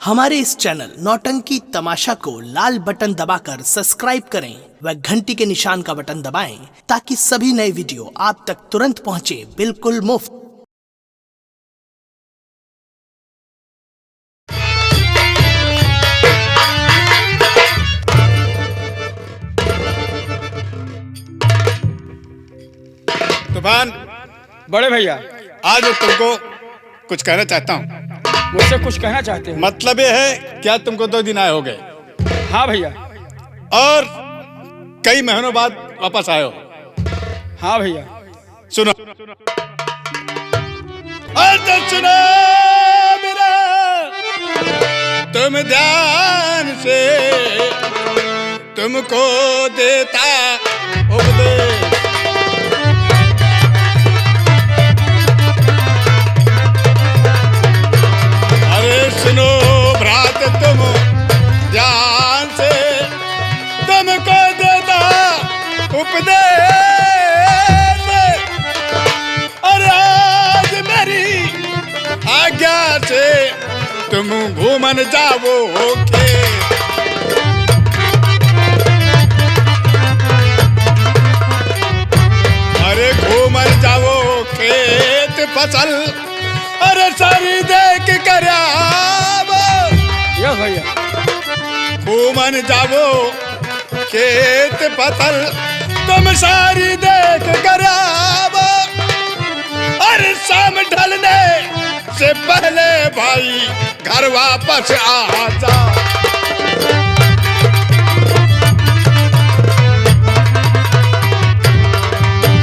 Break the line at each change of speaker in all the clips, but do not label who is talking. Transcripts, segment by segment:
हमारे इस चैनल नौटंकी तमाशा को लाल बटन दबाकर सब्सक्राइब करें व घंटी के निशान का बटन दबाएं ताकि सभी नए वीडियो आप तक तुरंत पहुंचे बिल्कुल मुफ्त।
तूफान,
बड़े भैया,
आज तुमको कुछ कहना चाहता हूँ।
मुझसे कुछ कहना चाहते हो?
मतलब ये है, क्या तुमको 2 दिन आए हो गए
हाँ भैया।
और कई महीनों बाद वापस आए हो।
हाँ भैया।
सुनो, तो सुनो मेरा, तुम ध्यान से, तुमको देता उपदेश। सुनो भ्रात, तुम ध्यान से, तुमको देता उपदेश। और आज मेरी आज्ञा से तुम घूमन जाओगे। अरे घूमन जाओ खेत फसल, अरे सारी देख कर
यस भैया।
घूमन जाओ खेत फसल, तुम सारी देख कर आवो। अरे शाम ढलने से पहले भाई घर वापस आ जा।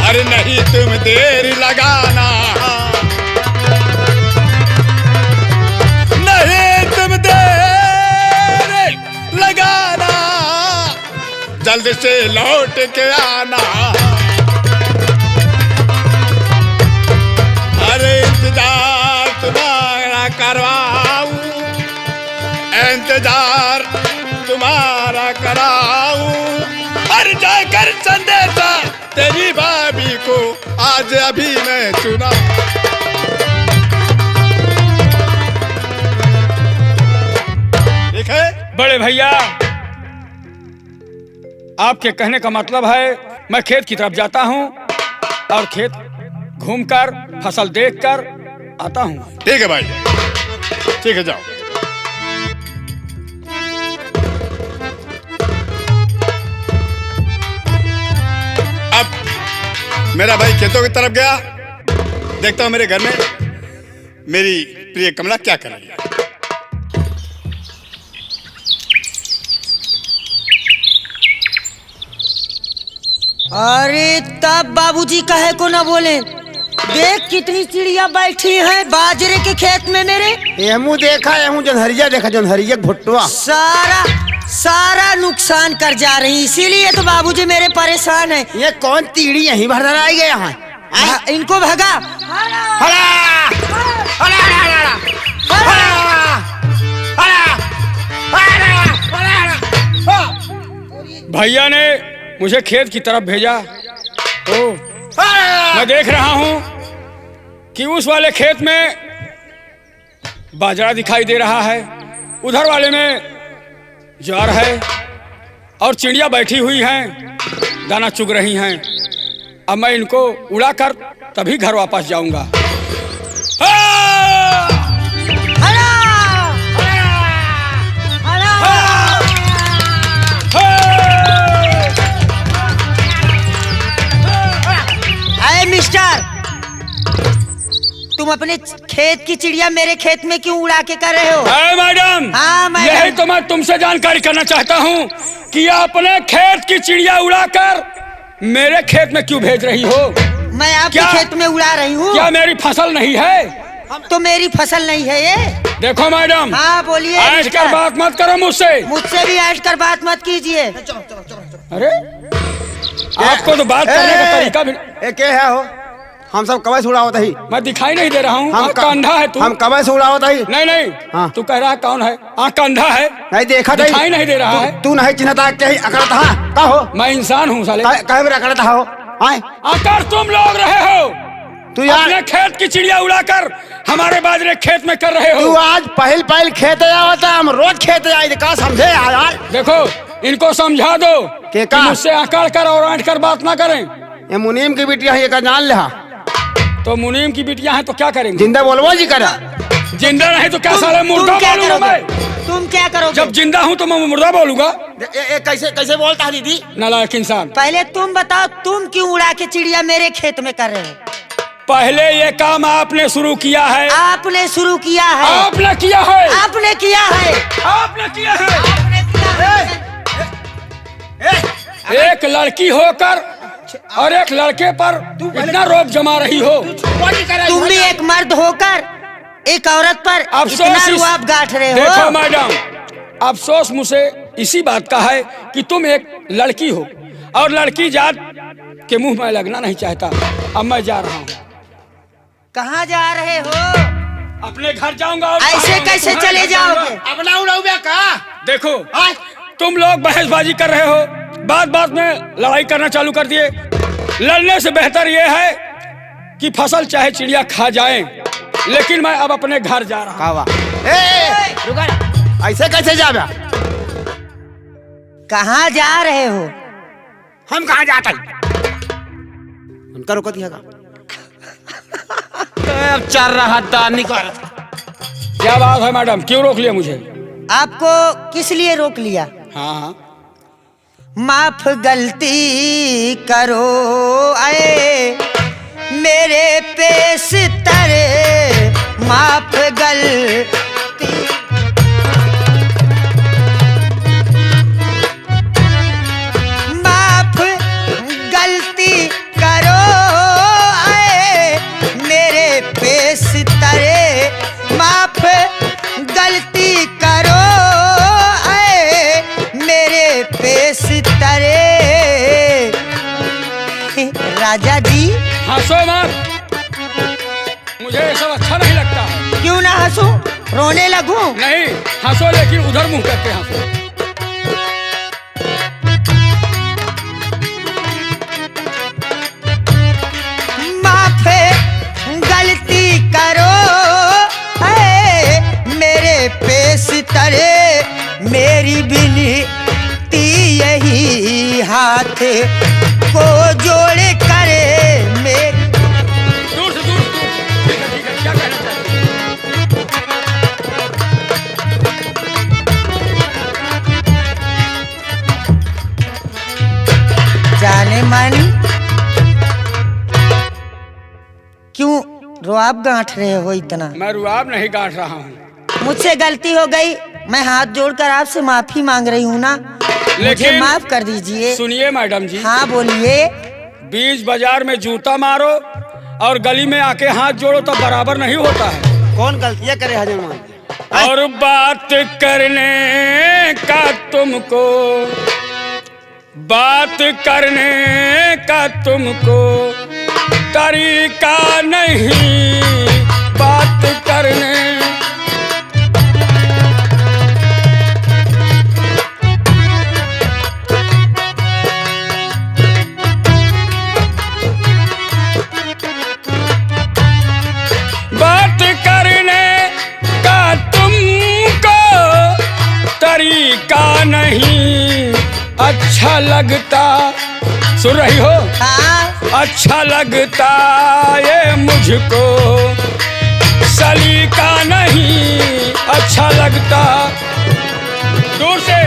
अरे नहीं तुम देर लगाना, जल्द से लौट के आना। अरे इंतजार तुम्हारा करवाऊं, इंतजार तुम्हारा कराऊं। अरे जाकर संदेशा तेरी भाभी को आज अभी मैं सुना। ठीक है
बड़े भैया, आपके कहने का मतलब है मैं खेत की तरफ जाता हूँ और खेत घूमकर फसल देखकर आता हूँ।
ठीक है भाई, ठीक है, जाओ। अब मेरा भाई खेतों की तरफ गया, देखता हूँ मेरे घर में मेरी प्रिय कमला क्या कर रही है।
अरे तब बाबूजी कहे को ना बोले। देख कितनी चिड़िया बैठी हैं बाजरे के खेत में मेरे।
एमू देखा, एमू जनहरिया देखा, जनहरिया भुट्टुआ
सारा नुकसान कर जा रही, इसीलिए तो बाबूजी मेरे परेशान है।
ये कौन तीड़ी यहीं भर आई गए यहाँ?
इनको भगा।
भैया ने मुझे खेत की तरफ भेजा तो मैं देख रहा हूं कि उस वाले खेत में बाजरा दिखाई दे रहा है, उधर वाले में ज्वार है और चिड़िया बैठी हुई हैं, दाना चुग रही हैं। अब मैं इनको उड़ाकर तभी घर वापस जाऊंगा।
मिस्टर, तुम अपने खेत की चिड़िया मेरे खेत में क्यों उड़ा के कर रहे हो?
मैडम,
हाँ मैडम,
यही तो मैं तुमसे जानकारी करना चाहता हूँ कि अपने खेत की चिड़िया उड़ाकर मेरे खेत में क्यों भेज रही हो?
मैं आपके खेत में उड़ा रही हूँ।
क्या मेरी फसल नहीं है?
तो मेरी फसल नहीं है ये।
देखो मैडम,
हाँ बोलिए।
ऐश कर बात मत करो मुझसे
भी ऐश कर बात मत कीजिए।
अरे आपको तो बात करने का तरीका भी
क्या है हो? हम सब कब से उड़ावत ही?
मैं दिखाई नहीं दे रहा हूँ। आँख का अंधा है तू?
हम कब से उड़ावत ही?
नहीं
हाँ।
तू कह रहा है कौन है? आँख का अंधा है?
नहीं देखा,
दिखाई नहीं दे रहा है।
तू नहीं चिन्हता क्या ही अकड़ता है? का हो?
मैं इंसान हूँ साले।
कहे मेरा अकड़ता हो?
आकर तुम लोग रहे हो
तू यार
अपने खेत की चिड़िया उड़ाकर हमारे बाजरे खेत में कर रहे
तू
हो।
आज पहल खेत आवता, हम रोज खेत आए का समझे यार।
देखो इनको समझा दो
के
कि
का?
मुझसे अकड़ कर और आंट कर बात ना करें।
ये मुनीम की बिटिया है, ये का जान ले।
तो मुनीम की बिटिया है तो क्या करेंगे?
जिंदा बोलबो जी करा।
जिंदा नहीं तो क्या साले
तुम
मुर्दा
क्या
बोलूंगा मैं?
करोगे? तुम क्या करोगे?
जब जिंदा हूं तो मैं मुर्दा बोलूंगा।
कैसे कैसे बोलता है दीदी?
नालायक इंसान।
पहले तुम बताओ, तुम क्यों उड़ा के चिड़िया मेरे खेत में कर रहे हो?
पहले ये काम आपने शुरू किया है।
आपने शुरू किया है।
आपने किया है।
आपने किया है।
आपने किया है।
आपने किया है।
एक लड़की होकर और एक लड़के पर इतना रोब जमा रही हो।
तुम भी एक मर्द होकर एक औरत पर
अफसोस
इतना रुआब गांठ रहे
देखो
हो।
मैडम, अफसोस मुझे इसी बात का है कि तुम एक लड़की हो और लड़की जात के मुंह में लगना नहीं चाहता। अब मैं जा रहा हूँ।
कहाँ जा रहे हो?
अपने घर जाऊंगा। और
ऐसे कैसे चले जाओगे?
अपना उड़ाऊबे का?
देखो तुम लोग बहसबाजी कर रहे हो, बात बात में लड़ाई करना चालू कर दिए। लड़ने से बेहतर यह है कि फसल चाहे चिड़िया खा जाए, लेकिन मैं अब अपने घर जा रहा हूँ।
रुका, ऐसे कैसे जाबे?
कहाँ जा रहे हो?
हम कहाँ जाते? उनका रोको दिया अब चल रहा था निकाल।
क्या बात है मैडम, क्यों रोक लिया मुझे?
आपको किस लिए रोक लिया?
हाँ हाँ,
माफ गलती करो आए मेरे पेश तरे, माफ गलती। माफ गलती करो आए मेरे पेश तरे, माफ गलती करो आए मेरे पेश तरे। राजा जी
हंसो मत, मुझे ये सब अच्छा नहीं लगता है।
क्यों ना हंसूं? रोने लगूं?
नहीं हंसो, लेकिन उधर मुंह करके हंसो।
माफ गलती करो है मेरे पेश तरे, मेरी विनती यही हाथ को जोड़ करे मेरी।
दूर से दूर ठीक है, क्या कहना चाहते
जाने मन क्यों रुआब गांठ रहे हो इतना?
मैं रुआब नहीं गांठ रहा हूँ।
मुझसे गलती हो गई, मैं हाथ जोड़कर आपसे माफी मांग रही हूँ ना, मुझे
लेकिन
माफ कर दीजिए।
सुनिए मैडम जी,
हाँ बोलिए।
बीच बाजार में जूता मारो और गली में आके हाथ जोड़ो तो बराबर नहीं होता है।
कौन गलतियाँ करे हजमान?
और बात करने का तुमको, बात करने का तुमको तरीका नहीं, बात करने। बात करने का तुमको तरीका नहीं अच्छा लगता। सुन रही हो?
हाँ
अच्छा लगता ये मुझको, सलीका नहीं अच्छा लगता। दूर से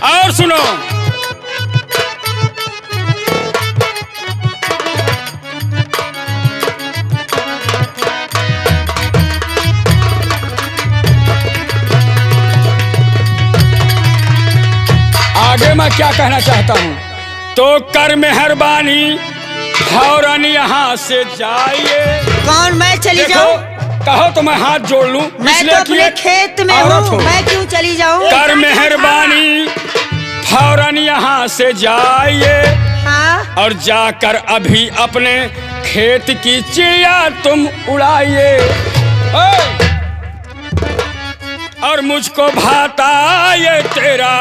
और सुनो, आगे मैं क्या कहना चाहता हूँ। तो कर मेहरबानी फौरन यहाँ से जाइए।
कौन मैं चली
देखो
जाऊं?
कहो तो मैं हाथ जोड़ लूं,
मैं
इसलिए
तो
कि
अपने
ये
खेत में
औरत
हूँ,
हो।
मैं क्यों चली जाऊं?
कर मेहरबानी फौरन यहाँ से जाइए
हाँ
और जाकर अभी अपने खेत की चिड़िया तुम उड़ाइए। और मुझको भाता ये तेरा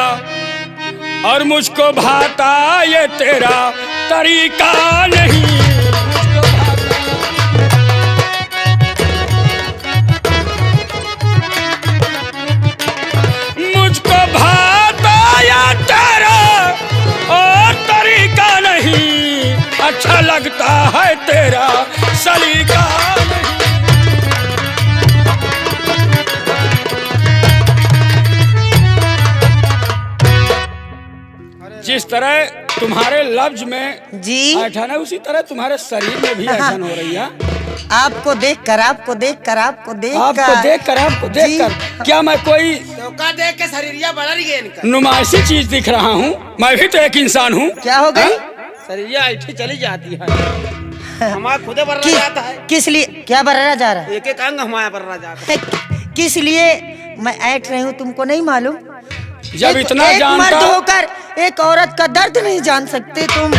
और मुझको भाता ये तेरा तरीका नहीं। मुझको भाता ये तेरा और तरीका नहीं, अच्छा लगता है तेरा सलीका नहीं। जिस तरह तुम्हारे लफ्ज में
जी
ऐठन है, उसी तरह तुम्हारे शरीर में भी ऐठन हो रही है।
आपको देखकर
आपको देख कर क्या मैं कोई
देख के शरीरिया बढ़ रही है इनका।
नुमाइशी चीज दिख रहा हूँ? मैं भी तो एक इंसान हूँ।
क्या हो गई?
शरीरिया ऐठी चली जाती है, हमारा खुदे बर्रा जाता है।
किस लिए? क्या बर्रा जा रहा है?
एक एक अंग हमारा बर्रा जाता है।
किस लिए मैं ऐठ रही हूँ तुमको नहीं मालूम?
जब इतना
एक
जानता
मर्द होकर एक औरत का दर्द नहीं जान सकते तुम?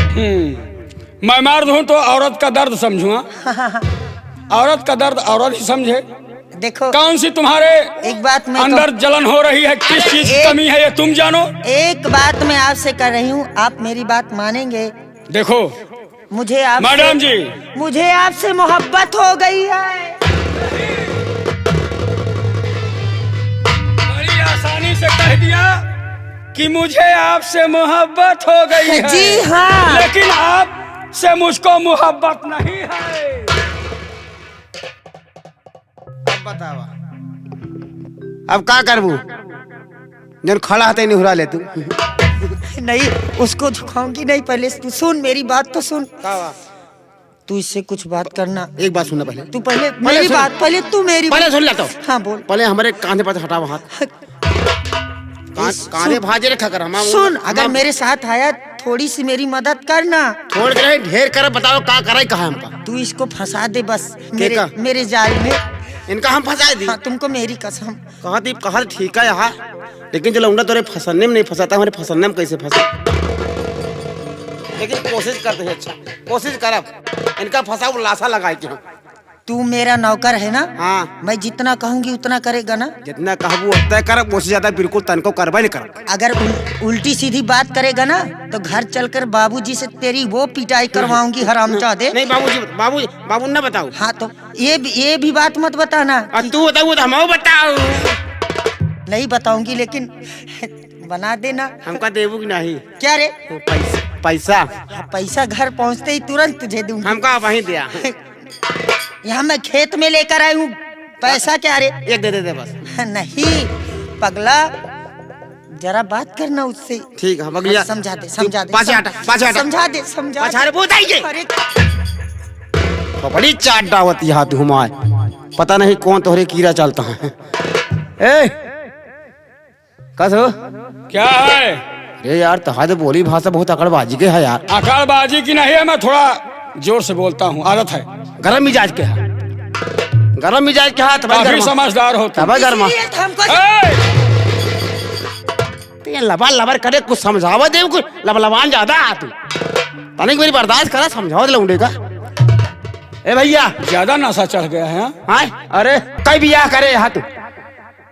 मैं मर्द हूँ तो औरत का दर्द समझूंगा। औरत का दर्द औरत ही समझे।
देखो
कौन सी तुम्हारे
एक बात मैं
अंदर जलन हो रही है, किस चीज की कमी है ये तुम जानो।
एक बात मैं आपसे कर रही हूँ, आप मेरी बात मानेंगे?
देखो
मुझे आप
मैडम जी,
मुझे आपसे मोहब्बत हो गई है।
बड़ी आसानी से कह दिया कि मुझे आपसे मोहब्बत हो गई है।
जी हाँ,
लेकिन आपसे मुझको मोहब्बत नहीं है।
अब बतावा, अब क्या करबू? जन खड़ा है नहीं हुरा ले तू।
नहीं उसको झुकाऊंगी नहीं, पहले तू सुन मेरी बात तो सुन। तू इससे कुछ बात करना।
एक बात सुनना पहले,
तू पहले मेरी बात, पहले तू मेरी
पहले सुन लेता हूँ।
हाँ बोल।
पहले हमारे कांधे पर हटाओ हाथ। कांधे भाजे रखा कर। हम
सुन, अगर मेरे साथ आया थोड़ी सी मेरी मदद करना।
छोड़ के नहीं, ढेर कर बताओ का करे कहा हमका।
तू इसको फंसा दे बस
का?
मेरे जाल में।
इनका हम फंसा दी।
हाँ, तुमको मेरी कसम।
कहा ठीक है यहाँ, लेकिन चलो उन्हें तोरे फंसने में नहीं फंसाता, हमारे फंसने में कैसे फंसा। लेकिन कोशिश करते हैं, अच्छा कोशिश करब इनका फंसा लाशा लगाए के।
तू मेरा नौकर है ना?
हाँ।
मैं जितना कहूंगी उतना करेगा ना?
जितना कहबू उतना करब, उससे ज्यादा बिल्कुल तनको करबा नहीं करब।
अगर उल्टी सीधी बात करेगा ना तो घर चलकर बाबूजी से तेरी वो पिटाई करवाऊंगी हरामजादे।
नहीं बाबू ना बताओ।
हाँ तो ये भी बात मत बताना।
तू बताऊ तो हम बताओ।
नहीं बताऊंगी, लेकिन बना देना।
हमका देबू की नहीं?
क्या रे?
पैसा।
हाँ, पैसा घर पहुंचते ही तुरंत तुझे दूंगी।
हमका वहीं दिया।
यहाँ मैं खेत में लेकर आई हूँ, पैसा क्या रे?
एक दे बस।
नहीं पगला, जरा बात करना उससे।
ठीक है बगलिया,
समझा दे
पाछे हटा।
समझा दे।
पाछे बताइए।
अरे
बड़ी चाट डावत यहाँ तू हमारे, पता नहीं कौन तोहरे कीड़ा चलता है। ए कस हो
क्या है?
अरे यार तुम्हारे बोली भाषा बहुत अकड़बाजी के है यार।
अकड़बाजी की नहीं है, मैं थोड़ा जोर से बोलता हूँ, आदत है।
गरम मिजाज के है, गरम मिजाज के हाथ।
काफी समझदार होता
है गर्मा। लबा लबर करे, कुछ समझावा दे, कुछ लबलबान ज्यादा आ तू। तनिक मेरी बर्दाश्त करा, समझाओ दे लौंडे का। ए भैया
ज्यादा नशा चढ़ गया है।
हाँ? अरे कई बियाह करे यहाँ तू?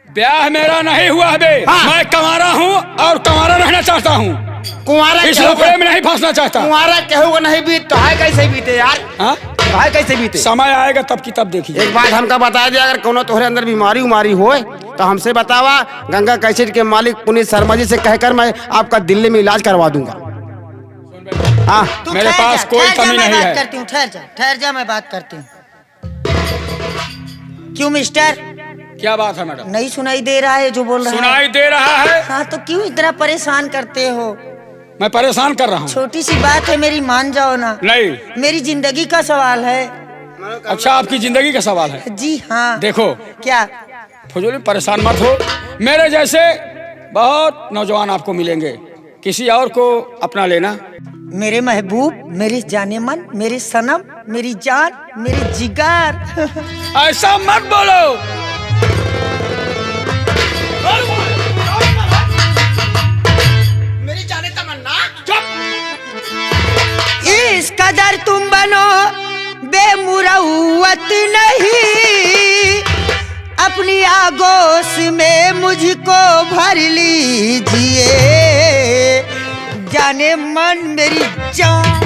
ब्याह मेरा नहीं हुआ बे।
हाँ।
मैं कंवारा हूँ और कंवारा रहना चाहता हूँ।
कुंवारा
इस लफड़े में नहीं फंसना चाहता।
कुंवारा कहूँगा नहीं बीत तो है कैसे बीते यार?
हाँ?
है कैसे बीते?
समय आएगा तब की तब देखिए।
एक बात हमका बता दिया, अगर कोनो तोहरे अंदर बीमारी उमारी होए तो हमसे बतावा। गंगा कैसेट के मालिक पुनीत शर्मा जी से कहकर मैं आपका दिल्ली में इलाज करवा दूंगा। हाँ
मेरे पास कोई कमी नहीं है।
ठहर जा, मैं बात करती हूँ। क्यों मिस्टर?
क्या बात है मैडम?
नहीं सुनाई दे रहा है जो बोल रहा है?
सुनाई दे रहा है।
हाँ तो क्यों इतना परेशान करते हो?
मैं परेशान कर रहा हूँ?
छोटी सी बात है मेरी, मान जाओ ना।
नहीं,
मेरी जिंदगी का सवाल है।
अच्छा आपकी जिंदगी का सवाल है?
जी हाँ।
देखो
क्या?
फजूल परेशान मत हो, मेरे जैसे बहुत नौजवान आपको मिलेंगे, किसी और को अपना लेना।
मेरे महबूब, मेरे जाने मन, मेरे सनम, मेरी जान, मेरे जिगर।
ऐसा मत बोलो।
मेरी जाने तमन्ना।
इस कदर तुम बनो बेमुरौवत नहीं, अपनी आगोश में मुझको भर लीजिए। जाने मन मेरी जान।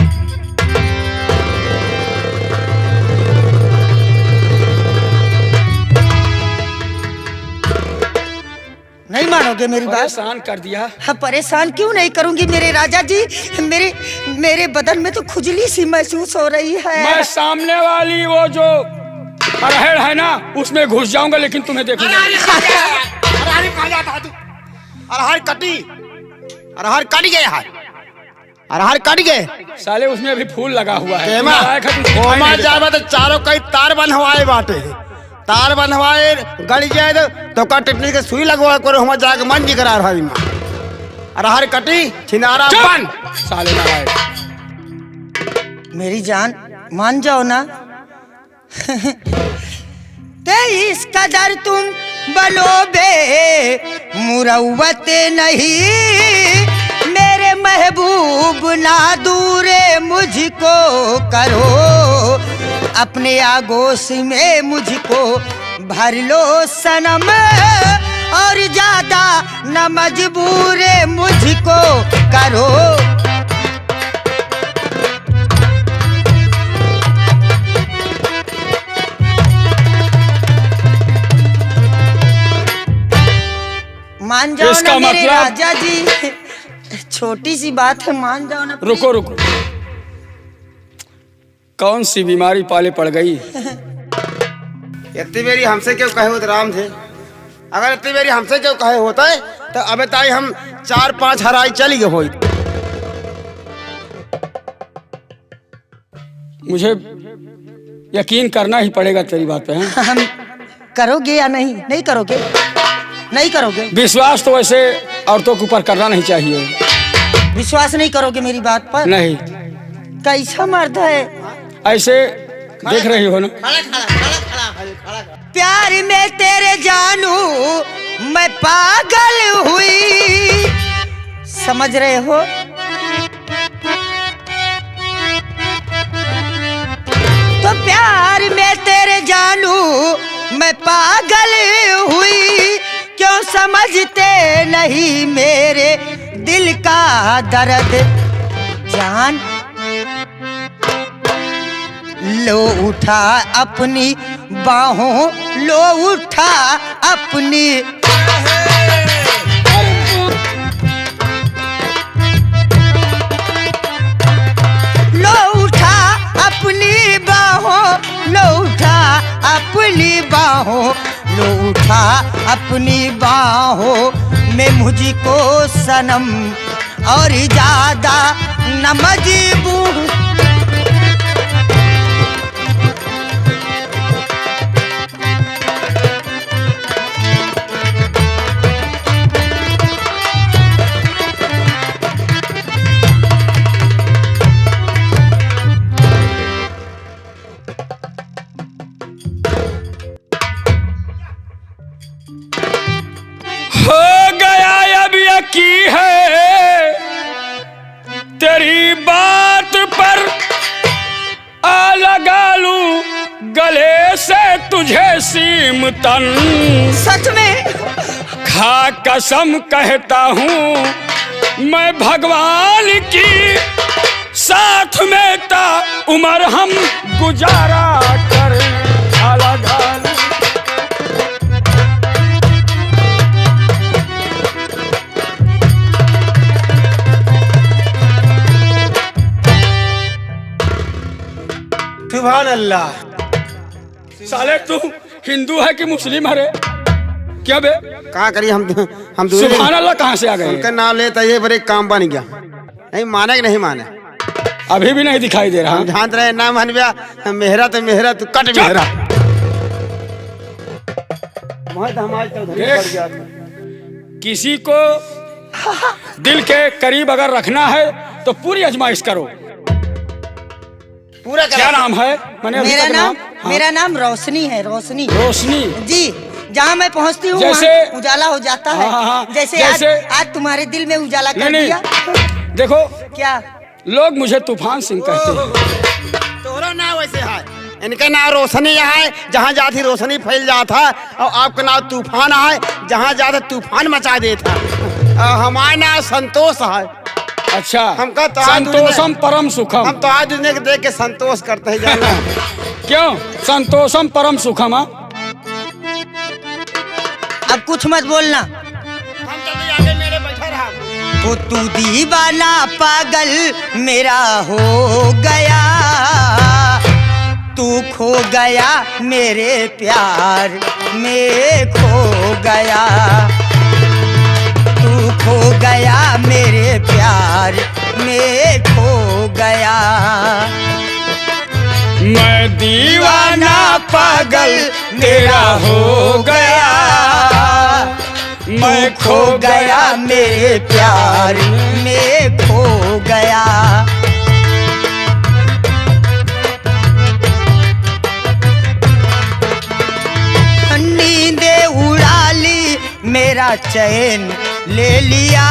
नहीं मानोगे मेरी बात?
परेशान कर दिया।
हाँ, परेशान क्यों नहीं करूंगी मेरे राजा जी। मेरे बदन में तो खुजली सी महसूस हो रही है।
मैं सामने वाली वो जो अरहर है ना उसमें घुस जाऊंगा, लेकिन तुम्हें देखूंगा।
अरहर कटी, अरहर कट गए है, अरहर कट गए
साले उसमें अभी फूल लगा हुआ है।
केमा कोमा जाए तो चारों कई तार बनवाए बाटे, तार बनवाए गड़ जाए तो का टिटनी के सुई लगवा करो, हम जाके मन जी करा रहा में अरहर कटी छिनारा बन।
साले ना आए।
मेरी जान मान जाओ ना। तेईस कदर तुम बनोबे मुरव्वत नहीं, मेरे महबूब ना दूरे मुझको करो, अपने आगोश में मुझको भर लो सनम, और ज्यादा न मजबूर मुझको करो। मान जाओ ना मेरे राजा जी, छोटी सी बात है, मान जाओ ना।
रुको रुको, कौन सी बीमारी पाले पड़ गई?
इतनी बेरी हमसे क्यों कहे होते राम थे, अगर इतनी बेरी हमसे क्यों कहे होता है तो अबे ताई हम 4-5 हराई चली गए हो।
मुझे यकीन करना ही पड़ेगा तेरी बात पे।
हम करोगे या नहीं? नहीं करोगे? नहीं करोगे?
विश्वास तो वैसे औरतों के ऊपर करना नहीं चाहिए।
विश्वास नहीं करोगे मेरी बात पर?
नहीं।
कैसा मर्द है?
ऐसे देख रही हो ना।
प्यार में तेरे जानू मैं पागल हुई, समझ रहे हो? तो प्यार में तेरे जानू मैं पागल हुई, क्यों समझते नहीं मेरे दिल का दर्द। जान लो उठा अपनी बाहों, लो उठा अपनी, लो उठा अपनी बाहों, लो उठा अपनी बाहों, लो उठा अपनी बाहों में मुझको सनम, और ज्यादा न मजबूर।
हो गया अब यकी है तेरी बात पर, आ लगा लूं गले से तुझे सीम तन।
सच में?
खा कसम कहता हूँ मैं भगवान की, साथ में ता उम्र हम गुजारा कर।
सुभान अल्लाह।
साले तू हिंदू है कि मुस्लिम है रे? क्या बे?
कहाँ करिए हम
सुभान अल्लाह कहाँ से आ गए?
उनका नाम लेता ये बड़े काम बन गया। नहीं माने कि नहीं माने?
अभी भी नहीं दिखाई दे रहा।
ध्यान रहे ना मन गया मेहरा तो मेहरा तू कट मेहरा।
किसी को दिल के करीब अगर रखना है तो पूरी आजमाइश करो।
पूरा
क्या नाम है?
मेरा नाम हाँ। मेरा नाम रोशनी है। रोशनी।
रोशनी
जी, जहाँ मैं पहुँचती हूँ
जैसे
उजाला हो जाता है।
हाँ,
जैसे आज तुम्हारे दिल में उजाला कर दिया।
देखो
क्या
लोग मुझे तूफान सिंह कहते हैं।
तोरा नाम वैसे है, इनका नाम रोशनी है, जहाँ जाती रोशनी फैल जाता है, और आपका नाम तूफान है, जहाँ जाते तूफान मचा देता। हमारा नाम संतोष है।
अच्छा,
हमका तो
संतोषम परम सुखम।
हम तो आज दूसरे को देख के संतोष करते हैं जाना।
क्यों संतोषम परम सुखम?
अब कुछ मत बोलना।
हम चले आगे मेरे बैठा रहा।
वो तू दीवाना पागल मेरा हो गया, तू खो गया मेरे प्यार में खो गया, तू खो गया मेरे प्यार में खो गया।
मैं दीवाना पागल तेरा हो गया,
मैं खो गया मेरे प्यार में खो गया। नींदे उड़ा ली मेरा चैन ले लिया,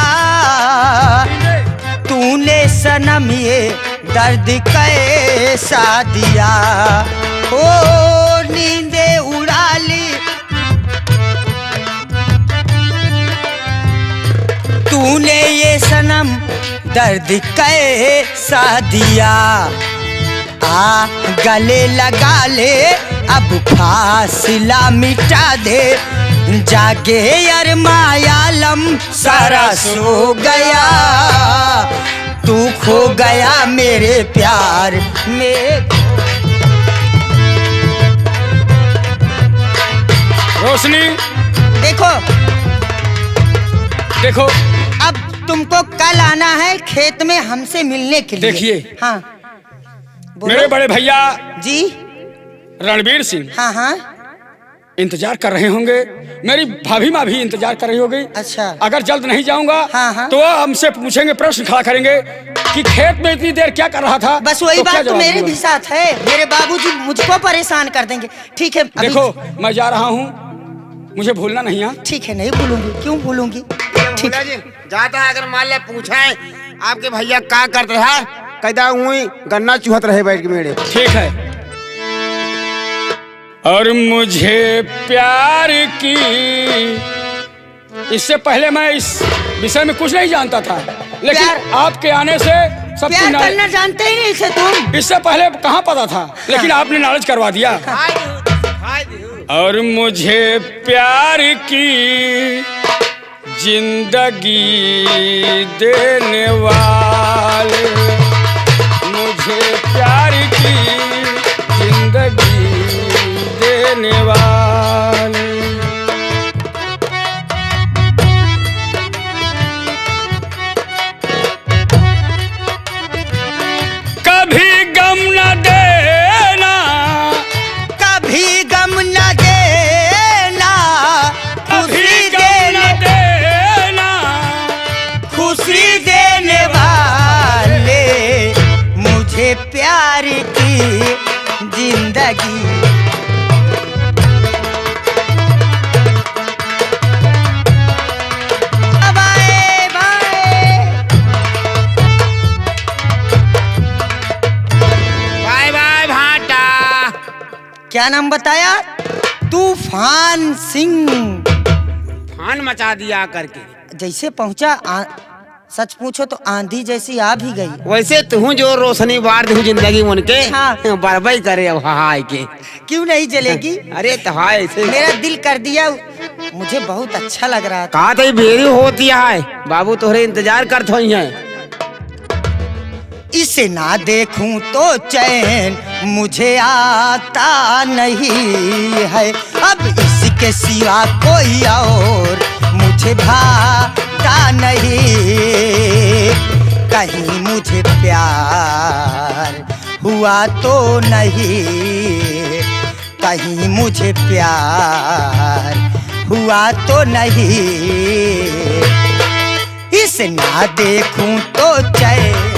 तूने सनम ये दर्द कैसा दिया। ओ नींदे उड़ा ली तूने ये सनम दर्द कैसा दिया। आ गले लगा ले अब फासला मिटा दे, जागे अरमायालम सारा सो गया, तू खो गया मेरे प्यार में।
रोशनी
देखो
देखो,
अब तुमको कल आना है खेत में हमसे मिलने के लिए।
देखिए।
हाँ बोलो।
मेरे बड़े भैया
जी।
रणवीर सिंह
हाँ हाँ।
इंतजार कर रहे होंगे, मेरी भाभी माँ भी इंतजार कर रही होगी।
अच्छा।
अगर जल्द नहीं जाऊंगा
हाँ, हाँ।
तो वो हमसे पूछेंगे, प्रश्न खड़ा करेंगे कि खेत में इतनी देर क्या कर रहा था।
बस वही
तो क्या
बात तो
जवाब
मेरे
दूंगा?
भी साथ है, मेरे बाबूजी मुझको परेशान कर देंगे। ठीक है अभी-
देखो मैं जा रहा हूँ, मुझे भूलना नहीं है।
ठीक है नहीं भूलूंगी, क्यों भूलूंगी। ठीक
भोला जी जाता है, अगर मान लिया पूछे आपके भैया क्या करते हैं, कैदा हुई गन्ना चूहत रहे बैठ के मेरे।
ठीक है। और मुझे प्यार की, इससे पहले मैं इस विषय में कुछ नहीं जानता था, लेकिन
प्यार-
आपके आने से सब कुछ
प्यार करना जानते ही नहीं थे तुम।
इससे पहले कहाँ पता था, लेकिन आपने नॉलेज करवा दिया। और मुझे प्यार की जिंदगी देने वाले, मुझे प्यार की जिंदगी देने वाले, कभी गम न देना,
कभी गम न देना,
कभी गम न देना,
खुशी देने वाले, मुझे प्यार की जिंदगी। Bye bye.
बाय बाय भाटा।
क्या नाम बताया? तूफान सिंह।
फान मचा दिया करके।
जैसे पहुंचा सच पूछो तो आंधी जैसी आ भी गई।
वैसे तू जो रोशनी बार दू जिंदगी उनके
हाँ।
बर्बाद करे अब हाय के।
क्यों नहीं जलेगी?
अरे तो हाय से
मेरा दिल कर दिया, मुझे बहुत अच्छा लग रहा था।
कहा तो बेरी होती है, बाबू तोहरे इंतजार करते ही है।
इसे ना देखूं तो चैन मुझे आता नहीं है, अब इसके सिवा कोई और मुझे भाता नहीं। कहीं मुझे प्यार हुआ तो नहीं, कहीं मुझे प्यार हुआ तो नहीं। इसे ना देखूं तो चैन